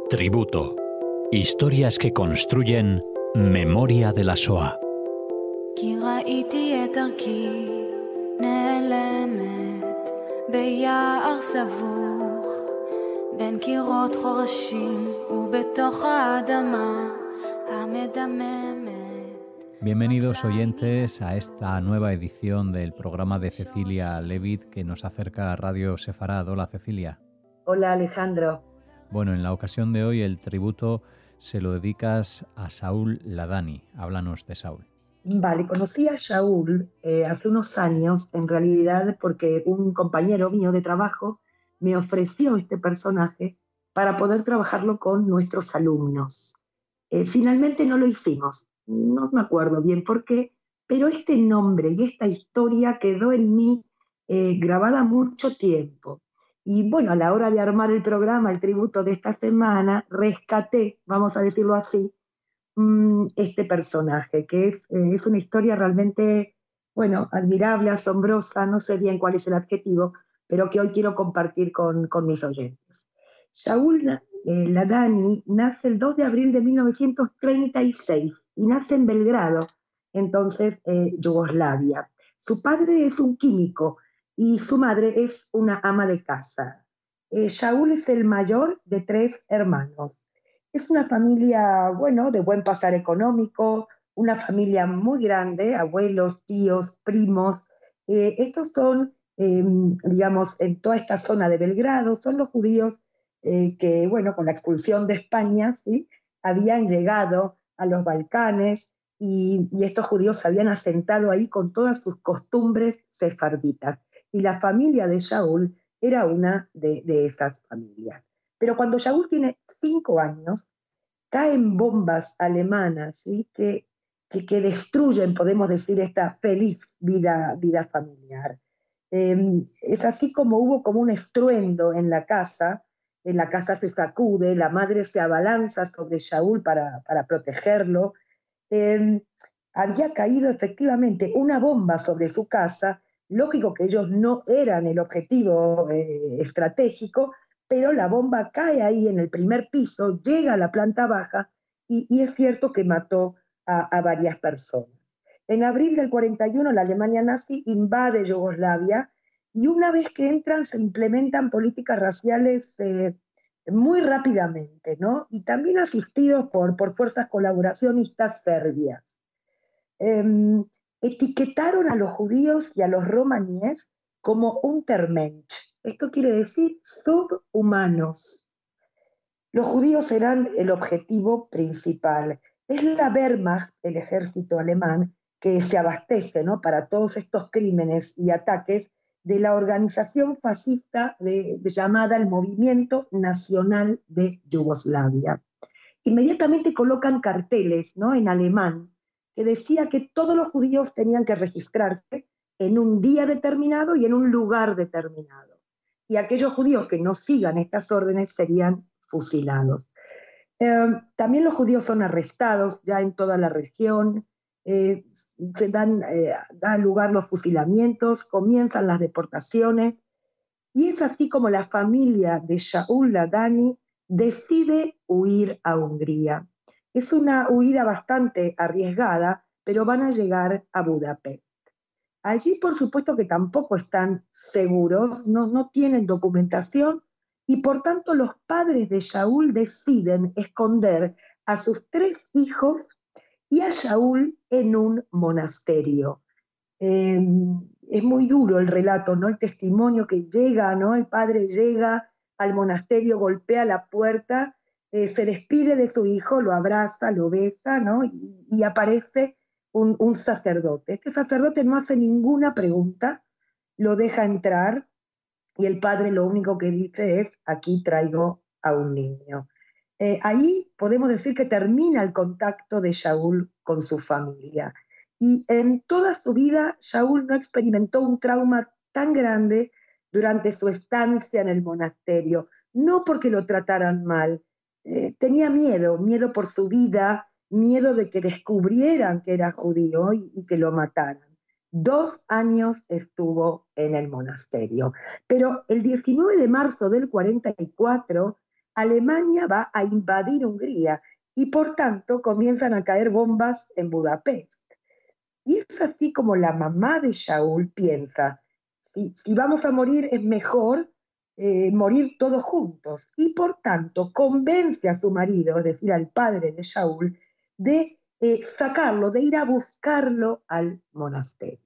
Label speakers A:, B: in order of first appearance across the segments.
A: Tributo. Historias que construyen memoria de la Shoah.
B: כי ראיתי את דרכי נעלמת ביער סבוך בין קירות חורשים ובתוך האדמה המדממת.
C: Bienvenidos oyentes a esta nueva edición del programa de Cecilia Levitt que nos acerca a Radio Sefarad. Hola Cecilia.
D: Hola Alejandro.
C: Bueno, en la ocasión de hoy el tributo se lo dedicas a Shaul Ladany. Háblanos de Shaul.
D: Vale, conocí a Shaul hace unos años, en realidad porque un compañero mío de trabajo me ofreció este personaje para poder trabajarlo con nuestros alumnos. Finalmente no lo hicimos, no me acuerdo bien por qué, pero este nombre y esta historia quedó en mí grabada mucho tiempo. Y bueno, a la hora de armar el programa, el tributo de esta semana, rescaté, vamos a decirlo así, este personaje, que es una historia realmente, bueno, admirable, asombrosa, no sé bien cuál es el adjetivo, pero que hoy quiero compartir con mis oyentes. Shaul Ladany nace el 2 de abril de 1936 y nace en Belgrado, entonces Yugoslavia. Su padre es un químico y su madre es una ama de casa. Shaul es el mayor de 3 hermanos. Es una familia, bueno, de buen pasar económico, una familia muy grande, abuelos, tíos, primos. Estos son, digamos, en toda esta zona de Belgrado, son los judíos que, bueno, con la expulsión de España, ¿sí?, habían llegado a los Balcanes y estos judíos se habían asentado ahí con todas sus costumbres sefarditas. Y la familia de Shaul era una de esas familias. Pero cuando Shaul tiene 5 años, caen bombas alemanas, ¿sí?, que destruyen, podemos decir, esta feliz vida familiar. Es así como hubo como un estruendo en la casa se sacude, la madre se abalanza sobre Shaul para protegerlo. Había caído efectivamente una bomba sobre su casa, lógico que ellos no eran el objetivo estratégico, pero la bomba cae ahí en el primer piso, llega a la planta baja y es cierto que mató a varias personas. En abril del 41 la Alemania nazi invade Yugoslavia y una vez que entran se implementan políticas raciales muy rápidamente, ¿no? Y también asistidos por fuerzas colaboracionistas serbias. Etiquetaron a los judíos y a los romaníes como Untermensch. Esto quiere decir subhumanos. Los judíos eran el objetivo principal. Es la Wehrmacht, el ejército alemán, que se abastece, ¿no?, para todos estos crímenes y ataques de la organización fascista llamada el Movimiento Nacional de Yugoslavia. Inmediatamente colocan carteles, ¿no?, en alemán, que decía que todos los judíos tenían que registrarse en un día determinado y en un lugar determinado. Y aquellos judíos que no sigan estas órdenes serían fusilados. También los judíos son arrestados ya en toda la región, se dan lugar los fusilamientos, comienzan las deportaciones, y es así como la familia de Shaul Ladany decide huir a Hungría. Es una huida bastante arriesgada, pero van a llegar a Budapest. Allí, por supuesto, que tampoco están seguros, no tienen documentación, y por tanto los padres de Shaul deciden esconder a sus 3 hijos y a Shaul en un monasterio. Es muy duro el relato, ¿no?, el testimonio que llega, ¿no? El padre llega al monasterio, golpea la puerta, se despide de su hijo, lo abraza, lo besa, ¿no?, y aparece un sacerdote. Este sacerdote no hace ninguna pregunta, lo deja entrar y el padre lo único que dice es: aquí traigo a un niño. Ahí podemos decir que termina el contacto de Shaul con su familia. Y en toda su vida Shaul no experimentó un trauma tan grande durante su estancia en el monasterio, no porque lo trataran mal, tenía miedo por su vida, miedo de que descubrieran que era judío y que lo mataran. 2 años estuvo en el monasterio. Pero el 19 de marzo del 44 Alemania va a invadir Hungría y por tanto comienzan a caer bombas en Budapest. Y es así como la mamá de Shaul piensa, si vamos a morir es mejor morir todos juntos. Y por tanto convence a su marido, es decir, al padre de Shaul, de sacarlo, de ir a buscarlo al monasterio.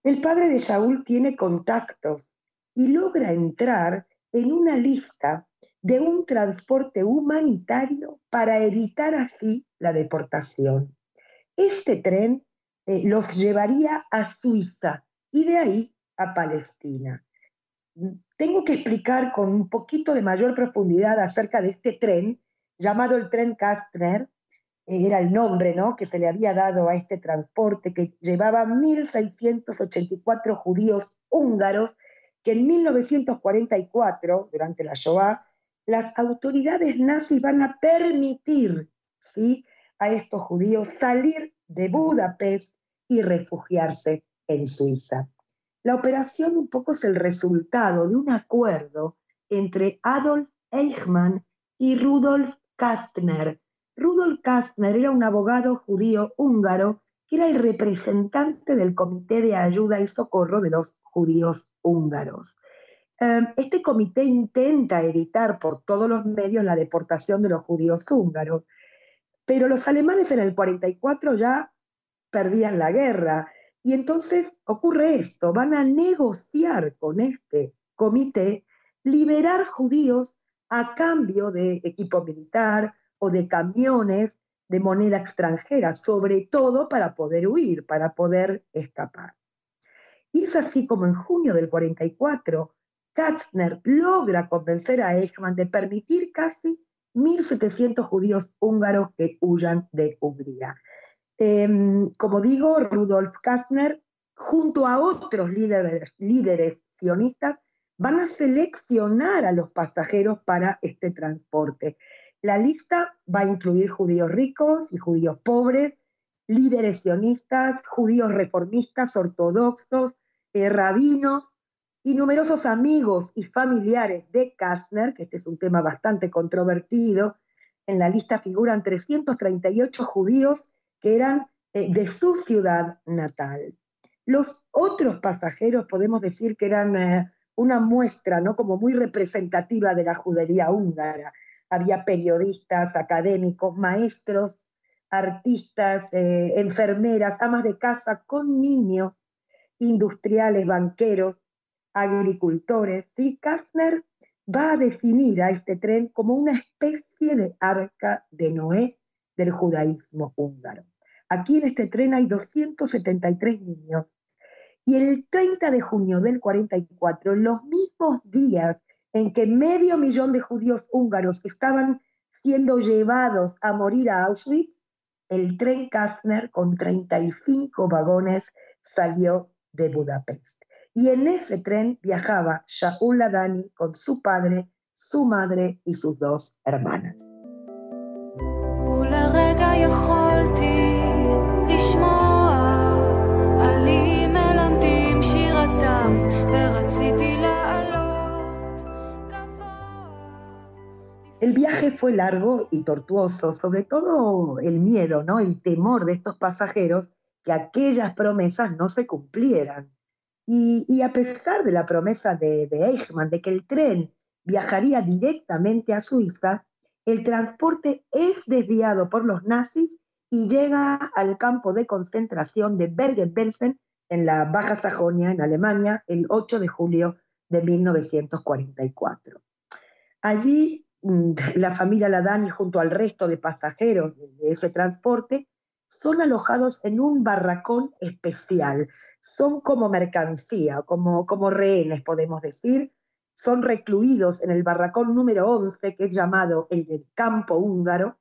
D: El padre de Shaul tiene contactos y logra entrar en una lista de un transporte humanitario para evitar así la deportación. Este tren los llevaría a Suiza y de ahí a Palestina. Tengo que explicar con un poquito de mayor profundidad acerca de este tren, llamado el tren Kastner, era el nombre, ¿no?, que se le había dado a este transporte que llevaba 1.684 judíos húngaros que en 1944, durante la Shoah, las autoridades nazis van a permitir, ¿sí?, a estos judíos salir de Budapest y refugiarse en Suiza. La operación un poco es el resultado de un acuerdo entre Adolf Eichmann y Rudolf Kastner. Rudolf Kastner era un abogado judío húngaro que era el representante del Comité de Ayuda y Socorro de los Judíos Húngaros. Este comité intenta evitar por todos los medios la deportación de los judíos húngaros, pero los alemanes en el 44 ya perdían la guerra y entonces ocurre esto, van a negociar con este comité liberar judíos a cambio de equipo militar o de camiones de moneda extranjera, sobre todo para poder huir, para poder escapar. Y es así como en junio del 44, Kastner logra convencer a Eichmann de permitir casi 1.700 judíos húngaros que huyan de Hungría. Como digo, Rudolf Kastner, junto a otros líderes sionistas, van a seleccionar a los pasajeros para este transporte. La lista va a incluir judíos ricos y judíos pobres, líderes sionistas, judíos reformistas, ortodoxos, rabinos y numerosos amigos y familiares de Kastner, que este es un tema bastante controvertido. En la lista figuran 338 judíos que eran de su ciudad natal. Los otros pasajeros podemos decir que eran una muestra, ¿no?, como muy representativa de la judería húngara. Había periodistas, académicos, maestros, artistas, enfermeras, amas de casa con niños, industriales, banqueros, agricultores. ¿Sí? Kastner va a definir a este tren como una especie de arca de Noé del judaísmo húngaro. Aquí en este tren hay 273 niños. Y el 30 de junio del 44, en los mismos días en que 500.000 de judíos húngaros estaban siendo llevados a morir a Auschwitz, el tren Kastner con 35 vagones salió de Budapest. Y en ese tren viajaba Shaul Ladany con su padre, su madre y sus 2 hermanas. El viaje fue largo y tortuoso, sobre todo el miedo, ¿no?, el temor de estos pasajeros que aquellas promesas no se cumplieran. Y a pesar de la promesa de Eichmann de que el tren viajaría directamente a Suiza, el transporte es desviado por los nazis y llega al campo de concentración de Bergen-Belsen en la Baja Sajonia, en Alemania, el 8 de julio de 1944. Allí la familia Ladany, junto al resto de pasajeros de ese transporte, son alojados en un barracón especial. Son como mercancía, como rehenes, podemos decir. Son recluidos en el barracón número 11, que es llamado el del campo húngaro,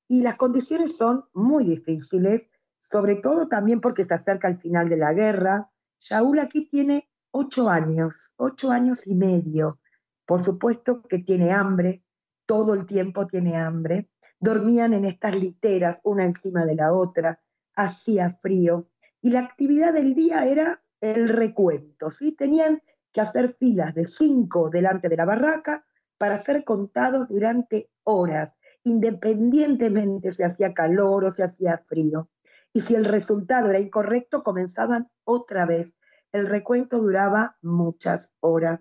D: y las condiciones son muy difíciles, sobre todo también porque se acerca el final de la guerra. Shaul aquí tiene 8 años y medio. Por supuesto que tiene hambre, todo el tiempo tiene hambre. Dormían en estas literas, una encima de la otra, hacía frío, y la actividad del día era el recuento, ¿sí? Tenían que hacer filas de 5 delante de la barraca, para ser contados durante horas, independientemente si hacía calor o si hacía frío. Y si el resultado era incorrecto, comenzaban otra vez. El recuento duraba muchas horas.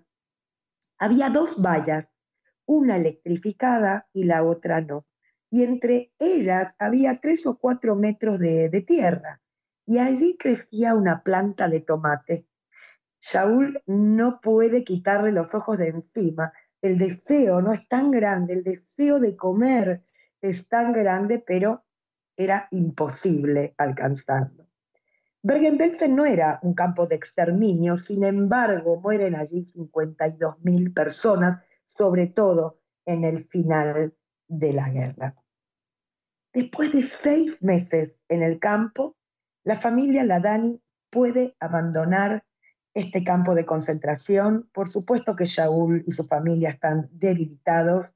D: Había 2 vallas, una electrificada y la otra no. Y entre ellas había 3 o 4 metros de tierra. Y allí crecía una planta de tomate. Shaul no puede quitarle los ojos de encima. El deseo no es tan grande, el deseo de comer es tan grande, pero era imposible alcanzarlo. Bergen-Belsen no era un campo de exterminio, sin embargo, mueren allí 52.000 personas, sobre todo en el final de la guerra. Después de 6 meses en el campo, la familia Ladany puede abandonar este campo de concentración. Por supuesto que Shaul y su familia están debilitados.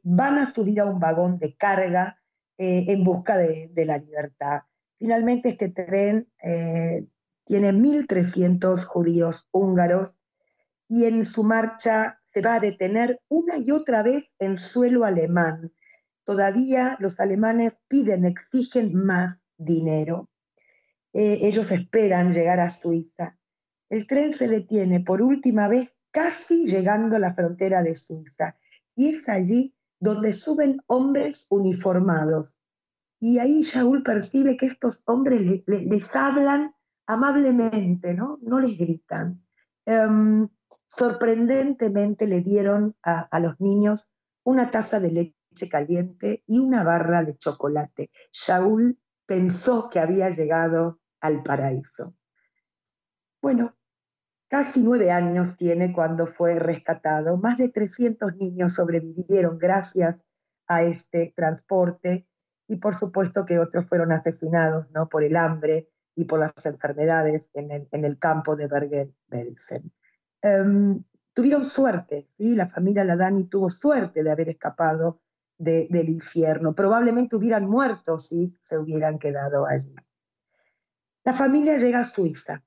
D: Van a subir a un vagón de carga en busca de la libertad. Finalmente este tren tiene 1.300 judíos húngaros y en su marcha se va a detener una y otra vez en suelo alemán. Todavía los alemanes piden, exigen más dinero. Ellos esperan llegar a Suiza. El tren se detiene por última vez casi llegando a la frontera de Suiza. Y es allí donde suben hombres uniformados. Y ahí Shaul percibe que estos hombres les hablan amablemente, ¿no? No les gritan. Sorprendentemente le dieron a los niños una taza de leche caliente y una barra de chocolate. Shaul pensó que había llegado al paraíso. Bueno, casi 9 años tiene cuando fue rescatado. Más de 300 niños sobrevivieron gracias a este transporte y por supuesto que otros fueron asesinados, ¿no?, por el hambre y por las enfermedades en el campo de Bergen-Belsen. Tuvieron suerte, ¿sí? La familia Ladany tuvo suerte de haber escapado del infierno. Probablemente hubieran muerto si se hubieran quedado allí. La familia llega a Suiza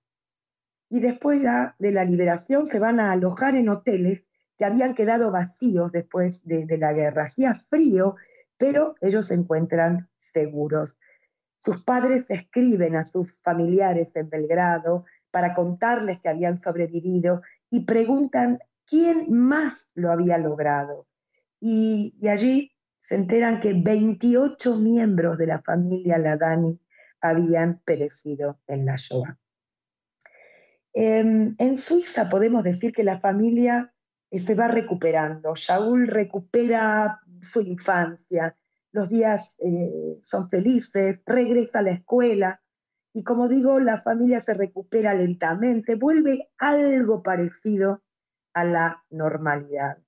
D: y después ya de la liberación se van a alojar en hoteles que habían quedado vacíos después de la guerra. Hacía frío, pero ellos se encuentran seguros. Sus padres escriben a sus familiares en Belgrado para contarles que habían sobrevivido y preguntan quién más lo había logrado. Y allí se enteran que 28 miembros de la familia Ladany habían perecido en la Shoah. En Suiza podemos decir que la familia se va recuperando. Shaul recupera su infancia, los días son felices, regresa a la escuela y como digo, la familia se recupera lentamente, vuelve algo parecido a la normalidad.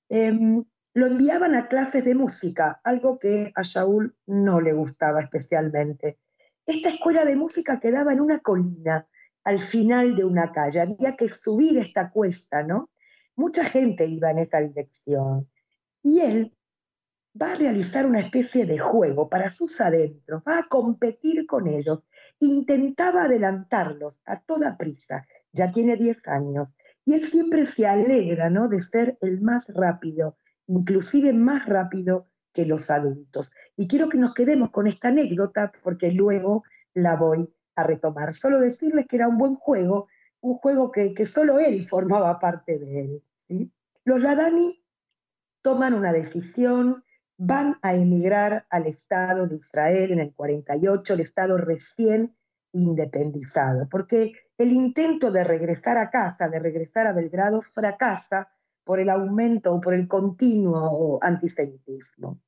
D: Lo enviaban a clases de música, algo que a Shaul no le gustaba especialmente. Esta escuela de música quedaba en una colina, al final de una calle. Había que subir esta cuesta, ¿no? Mucha gente iba en esa dirección. Y él va a realizar una especie de juego para sus adentros, va a competir con ellos. Intentaba adelantarlos a toda prisa. Ya tiene 10 años. Y él siempre se alegra, ¿no?, de ser el más rápido, inclusive más rápido que los adultos. Y quiero que nos quedemos con esta anécdota porque luego la voy a retomar. Solo decirles que era un buen juego, un juego que solo él formaba parte de él, ¿sí? Los Ladany toman una decisión, van a emigrar al Estado de Israel en el 48, el Estado recién independizado, porque el intento de regresar a casa, de regresar a Belgrado, fracasa por el aumento o por el continuo antisemitismo.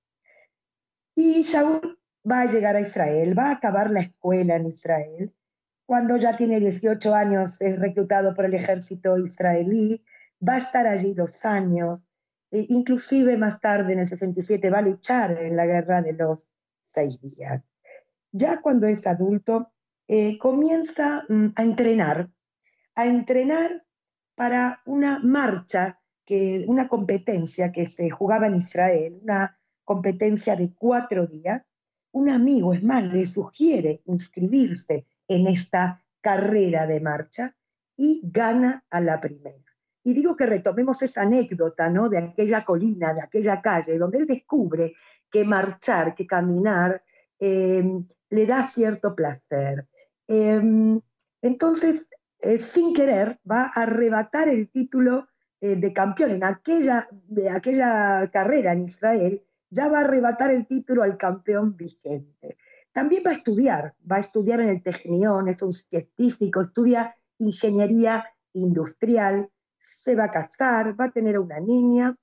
D: Y Shaul va a llegar a Israel, va a acabar la escuela en Israel. Cuando ya tiene 18 años es reclutado por el ejército israelí, va a estar allí 2 años, inclusive más tarde en el 67 va a luchar en la guerra de los 6 días. Ya cuando es adulto comienza a entrenar para una marcha, una competencia que se jugaba en Israel, una competencia de 4 días. Un amigo, es más, le sugiere inscribirse en esta carrera de marcha y gana a la primera. Y digo que retomemos esa anécdota, ¿no? De aquella colina, de aquella calle, donde él descubre que marchar, que caminar, le da cierto placer. Entonces, sin querer, va a arrebatar el título de campeón de aquella carrera en Israel, ya va a arrebatar el título al campeón vigente. También va a estudiar en el Technion, es un científico, estudia ingeniería industrial, se va a casar, va a tener una niña,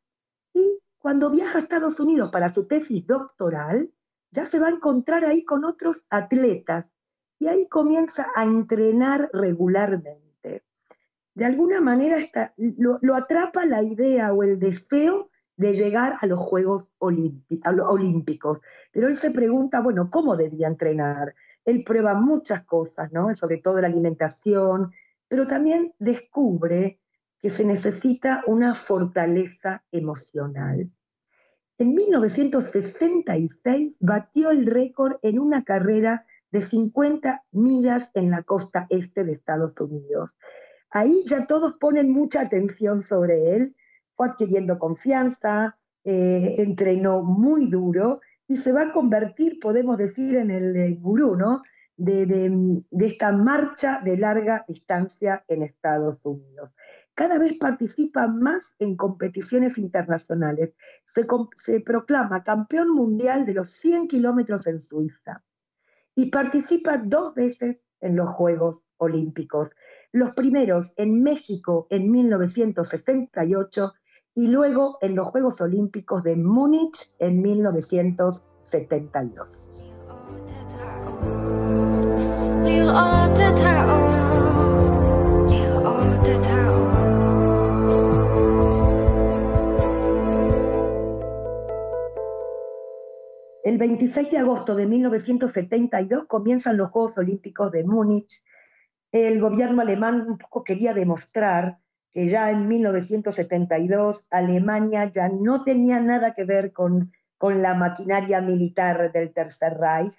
D: y cuando viaja a Estados Unidos para su tesis doctoral, ya se va a encontrar ahí con otros atletas, y ahí comienza a entrenar regularmente. De alguna manera lo atrapa la idea o el deseo de llegar a los Juegos Olímpicos. Pero él se pregunta, bueno, ¿cómo debía entrenar? Él prueba muchas cosas, ¿no? Sobre todo la alimentación, pero también descubre que se necesita una fortaleza emocional. En 1966 batió el récord en una carrera de 50 millas en la costa este de Estados Unidos. Ahí ya todos ponen mucha atención sobre él, fue adquiriendo confianza, entrenó muy duro y se va a convertir, podemos decir, en el gurú, ¿no? de esta marcha de larga distancia en Estados Unidos. Cada vez participa más en competiciones internacionales. Se proclama campeón mundial de los 100 kilómetros en Suiza y participa 2 veces en los Juegos Olímpicos. Los primeros en México en 1968 y luego en los Juegos Olímpicos de Múnich en 1972. El 26 de agosto de 1972 comienzan los Juegos Olímpicos de Múnich. El gobierno alemán un poco quería demostrar que ya en 1972 Alemania ya no tenía nada que ver con la maquinaria militar del Tercer Reich.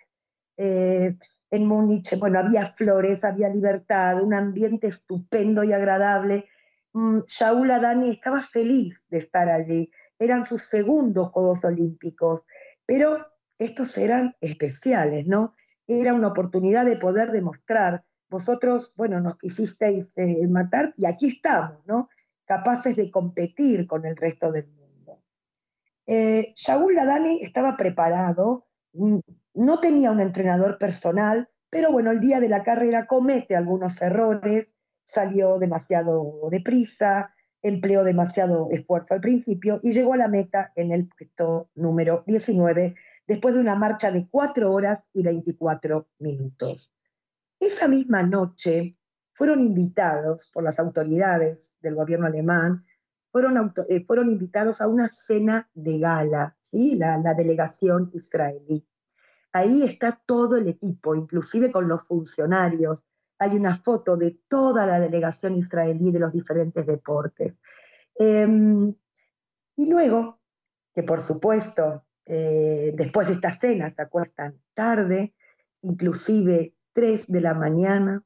D: En Múnich, bueno, había flores, había libertad, un ambiente estupendo y agradable. Shaul Adani estaba feliz de estar allí. Eran sus segundos Juegos Olímpicos, pero estos eran especiales, ¿no? Era una oportunidad de poder demostrar, vosotros, bueno, nos quisisteis matar y aquí estamos, ¿no? Capaces de competir con el resto del mundo. Shaul Adani estaba preparado, no tenía un entrenador personal, pero bueno, el día de la carrera comete algunos errores, salió demasiado deprisa, empleó demasiado esfuerzo al principio y llegó a la meta en el puesto número 19, después de una marcha de 4 horas y 24 minutos. Esa misma noche fueron invitados por las autoridades del gobierno alemán, fueron invitados a una cena de gala, ¿sí? la delegación israelí. Ahí está todo el equipo, inclusive con los funcionarios. Hay una foto de toda la delegación israelí de los diferentes deportes. Y luego, que por supuesto, después de esta cena se acuestan tarde, inclusive 3 de la mañana.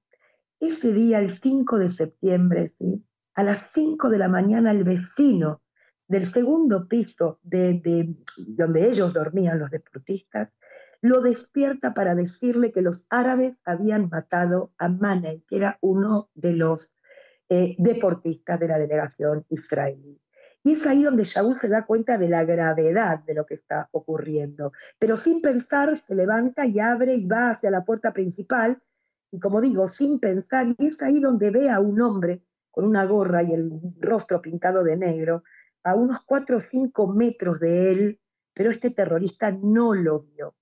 D: Ese día, el 5 de septiembre, ¿sí? A las 5 de la mañana, el vecino del segundo piso donde ellos dormían, los deportistas, lo despierta para decirle que los árabes habían matado a Manei, que era uno de los deportistas de la delegación israelí. Y es ahí donde Shaul se da cuenta de la gravedad de lo que está ocurriendo. Pero sin pensar, se levanta y abre y va hacia la puerta principal, y como digo, sin pensar, y es ahí donde ve a un hombre con una gorra y el rostro pintado de negro, a unos 4 o 5 metros de él, pero este terrorista no lo vio.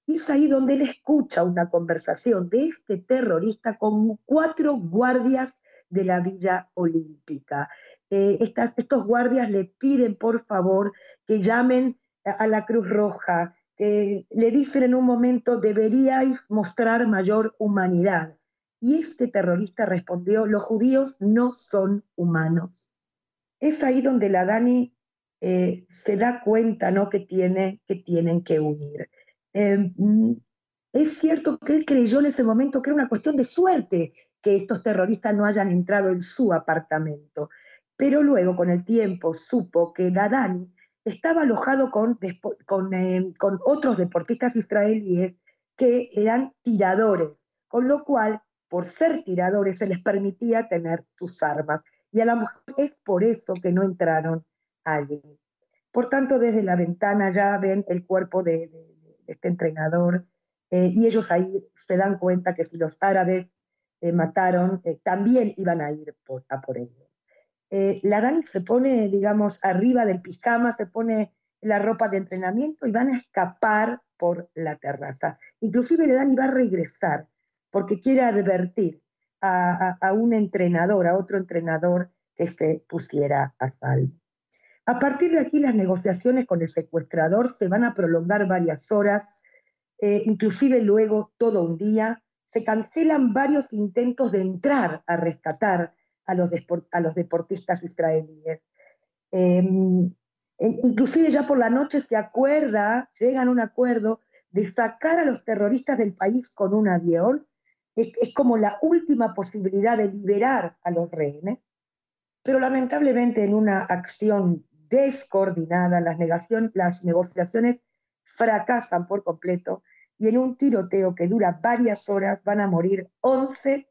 D: Y es ahí donde él escucha una conversación de este terrorista con 4 guardias de la Villa Olímpica. Estos guardias le piden, por favor, que llamen a la Cruz Roja, le dicen en un momento, deberíais mostrar mayor humanidad. Y este terrorista respondió, los judíos no son humanos. Es ahí donde la Dani se da cuenta, ¿no?, que tienen que huir. Es cierto que él creyó en ese momento que era una cuestión de suerte que estos terroristas no hayan entrado en su apartamento. pero luego con el tiempo supo que Ladani estaba alojado con otros deportistas israelíes que eran tiradores, con lo cual, por ser tiradores, se les permitía tener sus armas. Y a lo mejor es por eso que no entraron allí. Por tanto, desde la ventana ya ven el cuerpo de este entrenador, y ellos ahí se dan cuenta que si los árabes mataron, también iban a ir a por ellos. Ladani se pone, digamos, arriba del pijama, se pone la ropa de entrenamiento y van a escapar por la terraza. Inclusive Ladani va a regresar porque quiere advertir a un entrenador, a otro entrenador, que se pusiera a salvo. A partir de aquí las negociaciones con el secuestrador se van a prolongar varias horas, inclusive luego todo un día. Se cancelan varios intentos de entrar a rescatar a los deportistas israelíes. Inclusive ya por la noche llegan a un acuerdo de sacar a los terroristas del país con un avión. Es como la última posibilidad de liberar a los rehenes, pero lamentablemente en una acción descoordinada las negociaciones fracasan por completo y en un tiroteo que dura varias horas van a morir 11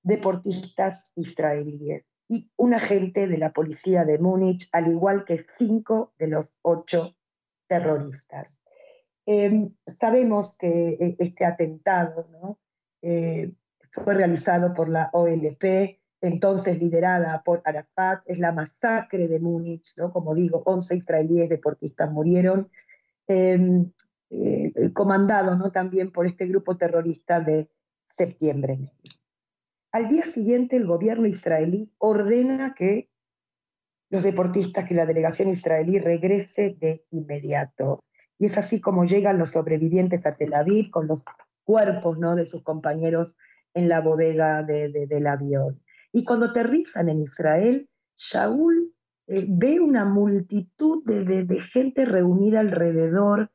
D: deportistas israelíes y un agente de la policía de Múnich, al igual que 5 de los 8 terroristas. Sabemos que este atentado, ¿no? Fue realizado por la OLP, entonces liderada por Arafat. Es la masacre de Múnich, ¿no? Como digo, 11 israelíes deportistas murieron, comandado, ¿no? También por este grupo terrorista de Septiembre Negro. Al día siguiente el gobierno israelí ordena que los deportistas, que la delegación israelí regrese de inmediato. Y es así como llegan los sobrevivientes a Tel Aviv con los cuerpos, ¿no?, de sus compañeros en la bodega del avión. Y cuando aterrizan en Israel, Shaul ve una multitud de gente reunida alrededor,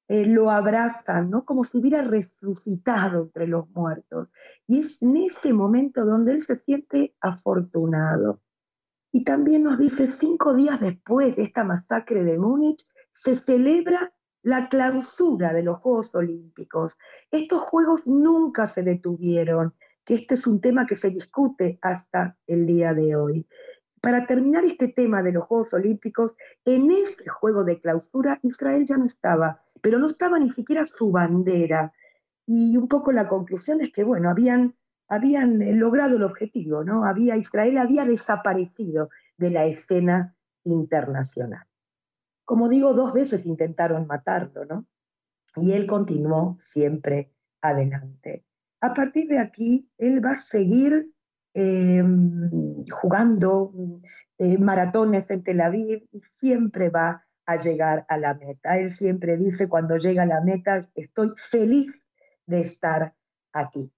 D: lo abrazan, ¿no?, como si hubiera resucitado entre los muertos. Y es en ese momento donde él se siente afortunado. Y también nos dice, 5 días después de esta masacre de Múnich, se celebra la clausura de los Juegos Olímpicos. Estos Juegos nunca se detuvieron, que este es un tema que se discute hasta el día de hoy. Para terminar este tema de los Juegos Olímpicos, en este juego de clausura Israel ya no estaba, pero no estaba ni siquiera su bandera. Y un poco la conclusión es que, bueno, habían logrado el objetivo, ¿no? Israel había desaparecido de la escena internacional. Como digo, 2 veces intentaron matarlo, ¿no? Y él continuó siempre adelante. A partir de aquí, él va a seguir jugando maratones en Tel Aviv y siempre va a llegar a la meta. Él siempre dice, cuando llega a la meta, estoy feliz de estar aquí.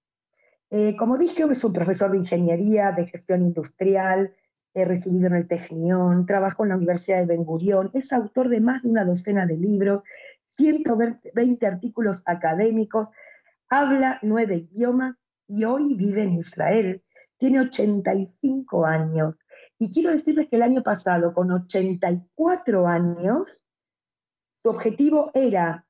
D: Como dije, es un profesor de ingeniería, de gestión industrial, recibido en el Technion, trabajó en la Universidad de Ben Gurión, es autor de más de una docena de libros, 120 artículos académicos, habla 9 idiomas y hoy vive en Israel. Tiene 85 años. Y quiero decirles que el año pasado, con 84 años, su objetivo era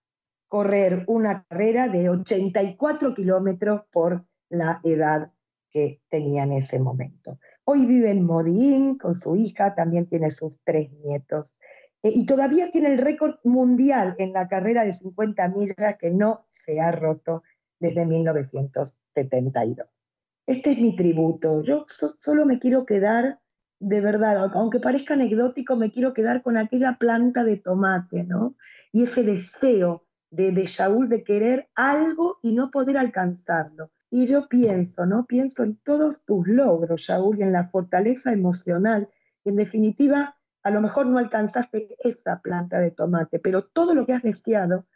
D: correr una carrera de 84 kilómetros por la edad que tenía en ese momento. Hoy vive en Modi'in con su hija, también tiene sus 3 nietos. Y todavía tiene el récord mundial en la carrera de 50 millas que no se ha roto desde 1972. Este es mi tributo. Yo solo me quiero quedar, de verdad, aunque parezca anecdótico, me quiero quedar con aquella planta de tomate, ¿no? Y ese deseo de Shaul de querer algo y no poder alcanzarlo. Y yo pienso, ¿no? Pienso en todos tus logros, Shaul, y en la fortaleza emocional. En definitiva, a lo mejor no alcanzaste esa planta de tomate, pero todo lo que has deseado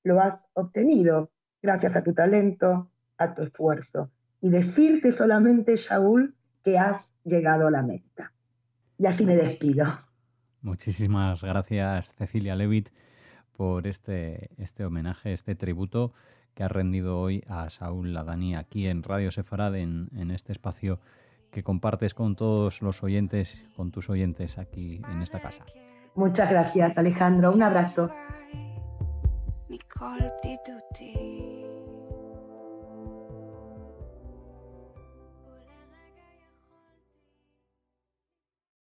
D: lo has obtenido gracias a tu talento, a tu esfuerzo. Y decirte solamente, Shaul, que has llegado a la meta. Y así me despido.
C: Muchísimas gracias, Cecilia Levitt, por este homenaje, este tributo que ha rendido hoy a Shaul Ladani aquí en Radio Sefarad, en este espacio que compartes con todos los oyentes, con tus oyentes aquí en esta casa.
D: Muchas gracias, Alejandro. Un abrazo.
B: מכל בדידותי